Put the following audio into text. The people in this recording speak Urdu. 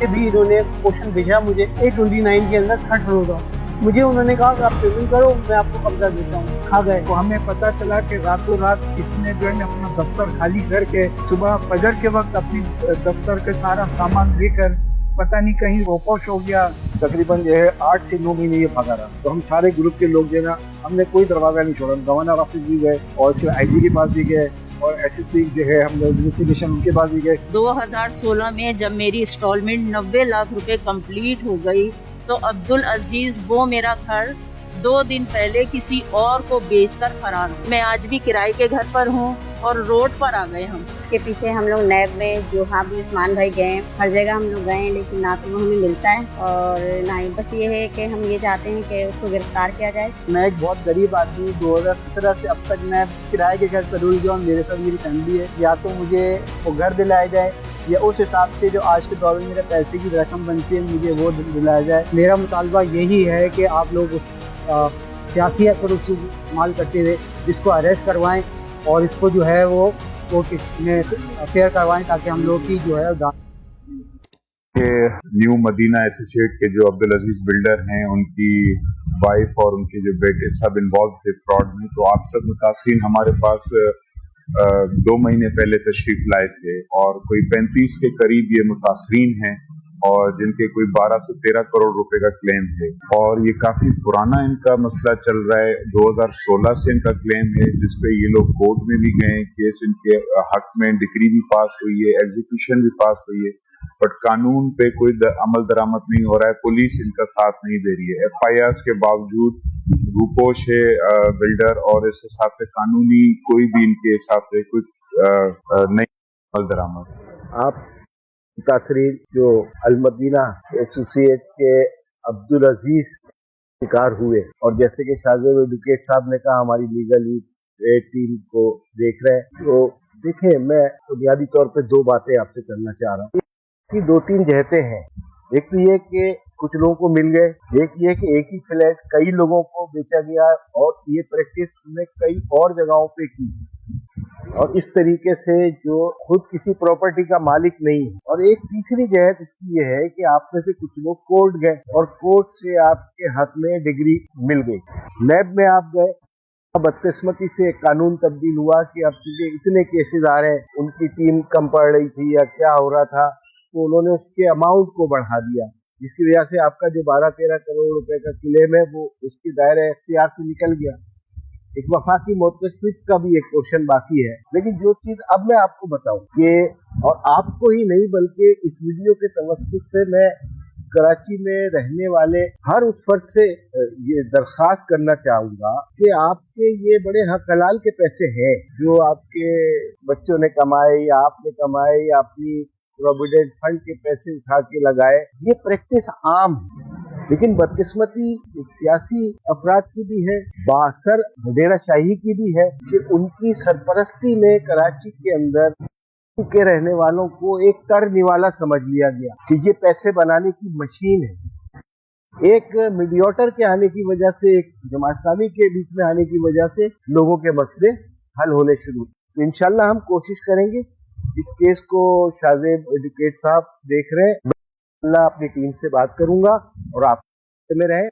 بھی انہوں نے کوشچن بھیجا مجھے 829 کے اندر 30 کا. مجھے انہوں نے کہا کہ آپ پیمنٹ کرو میں آپ کو قبضہ دیتا ہوں. کھا گئے. تو ہمیں پتا چلا کہ راتوں رات اس نے جو ہے اپنا دفتر خالی کر کے صبح فجر کے وقت اپنی دفتر کے سارا سامان لے کر پتہ نہیں کہیں روپوش ہو گیا. تقریباً جو ہے 8 سے 9 مہینے یہ بھاگا رہا. تو ہم سارے گروپ کے لوگ جو ہے نا ہم نے کوئی دروازہ نہیں چھوڑا. گورنر آفس بھی گئے اور اس کے آئی جی کے پاس بھی گئے اور ایس ایس پی جو ہے ہم لوگ انویسٹیگیشن ان کے پاس بھی گئے. 2016 میں جب میری انسٹالمنٹ 90 لاکھ روپے کمپلیٹ ہو گئی تو عبدالعزیز وہ میرا گھر 2 دن پہلے کسی اور کو بیچ کر فرار ہو. میں آج بھی کرائے کے گھر پر ہوں اور روڈ پر آ گئے ہم. اس کے پیچھے ہم لوگ نیب میں جو بھی عثمان بھائی گئے ہر جگہ ہم لوگ گئے لیکن نہ تو وہ ہمیں ملتا ہے اور نہ ہی بس یہ ہے کہ ہم یہ چاہتے ہیں کہ اس کو گرفتار کیا جائے. میں ایک بہت غریب آدمی 2017 سے اب تک میں کرائے کے گھر پر رول گیا ہوں. میرے ساتھ میری فیملی ہے. یا تو مجھے وہ گھر دلایا جائے یا اس حساب سے جو آج کے دور میں میرے پیسے کی رقم بنتی ہے مجھے وہ دلایا جائے. میرا مطالبہ یہی ہے کہ آپ لوگ سیاسی اثر اس کو استعمال کرتے ہوئے اس کو اریسٹ کروائیں اور اس کو جو ہے وہ کورٹ میں افیئر کروائیں تاکہ ہم لوگ کی جو ہے نیو مدینہ ایسوسیٹ کے جو عبدالعزیز بلڈر ہیں ان کی وائف اور ان کے جو بیٹے سب انوالو تھے فراڈ میں. تو آپ سب متاثرین ہمارے پاس 2 مہینے پہلے تشریف لائے تھے اور کوئی 35 کے قریب یہ متاثرین ہیں اور جن کے کوئی 12 سے 13 کروڑ روپے کا کلیم ہے. اور یہ کافی پرانا ان کا مسئلہ چل رہا ہے. 2016 سے ان کا کلیم ہے جس پہ یہ لوگ کورٹ میں بھی گئے. کیس ان کے حق میں ڈگری بھی پاس ہوئی ہے, ایگزیکیوشن بھی پاس ہوئی ہے, بٹ قانون پہ کوئی عمل درآمد نہیں ہو رہا ہے. پولیس ان کا ساتھ نہیں دے رہی ہے. ایف آئی آر کے باوجود روپوش ہے بلڈر اور اس حساب سے قانونی کوئی بھی ان کے حساب سے کوئی نہیں عمل درآمد. آپ متاثرین جو المدینہ ایسوسیٹ کے عبدالعزیز شکار ہوئے اور جیسے کہ شاہزیب ایڈوکیٹ صاحب نے کہا ہماری لیگل ٹیم کو دیکھ رہے ہیں. تو دیکھیں میں بنیادی طور پہ 2 باتیں آپ سے کرنا چاہ رہا ہوں. اس کی 2-3 جہتیں ہیں. ایک تو یہ کہ کچھ لوگوں کو مل گئے, ایک یہ کہ ایک ہی فلیٹ کئی لوگوں کو بیچا گیا اور یہ پریکٹس نے کئی اور جگہوں پہ کی اور اس طریقے سے جو خود کسی پراپرٹی کا مالک نہیں ہے. اور ایک تیسری جہت اس کی یہ ہے کہ آپ میں سے کچھ لوگ کورٹ گئے اور کورٹ سے آپ کے حق میں ڈگری مل گئی. نیب میں آپ گئے, بدقسمتی سے قانون تبدیل ہوا کہ اب چونکہ اتنے کیسز آ رہے ہیں, ان کی ٹیم کم پڑ رہی تھی یا کیا ہو رہا تھا تو انہوں نے اس کے اماؤنٹ کو بڑھا دیا جس کی وجہ سے آپ کا جو 12-13 کروڑ روپے کا کلیم ہے وہ اس کی دائرہ اختیار سے نکل گیا. ایک وفاقی متوسط کا بھی ایک پورشن باقی ہے. لیکن جو چیز اب میں آپ کو بتاؤں کہ اور آپ کو ہی نہیں بلکہ اس ویڈیو کے توسط سے میں کراچی میں رہنے والے ہر اس فرد سے یہ درخواست کرنا چاہوں گا کہ آپ کے یہ بڑے حق حلال کے پیسے ہیں جو آپ کے بچوں نے کمائے یا آپ نے کمائے یا اپنی پروویڈنٹ فنڈ کے پیسے اٹھا کے لگائے. یہ پریکٹس عام ہے لیکن بدقسمتی سیاسی افراد کی بھی ہے, بااثر ڈیرہ شاہی کی بھی ہے کہ ان کی سرپرستی میں کراچی کے اندر کے رہنے والوں کو ایک تر نوالا سمجھ لیا گیا کہ یہ پیسے بنانے کی مشین ہے. ایک میڈیوٹر کے آنے کی وجہ سے, ایک جماعت اسلامی کے بیچ میں آنے کی وجہ سے لوگوں کے مسئلے حل ہونے شروع. تو انشاءاللہ ہم کوشش کریں گے. اس کیس کو شاہزیب ایڈوکیٹ صاحب دیکھ رہے ہیں. میں اپنی ٹیم سے بات کروں گا اور آپ میں رہیں.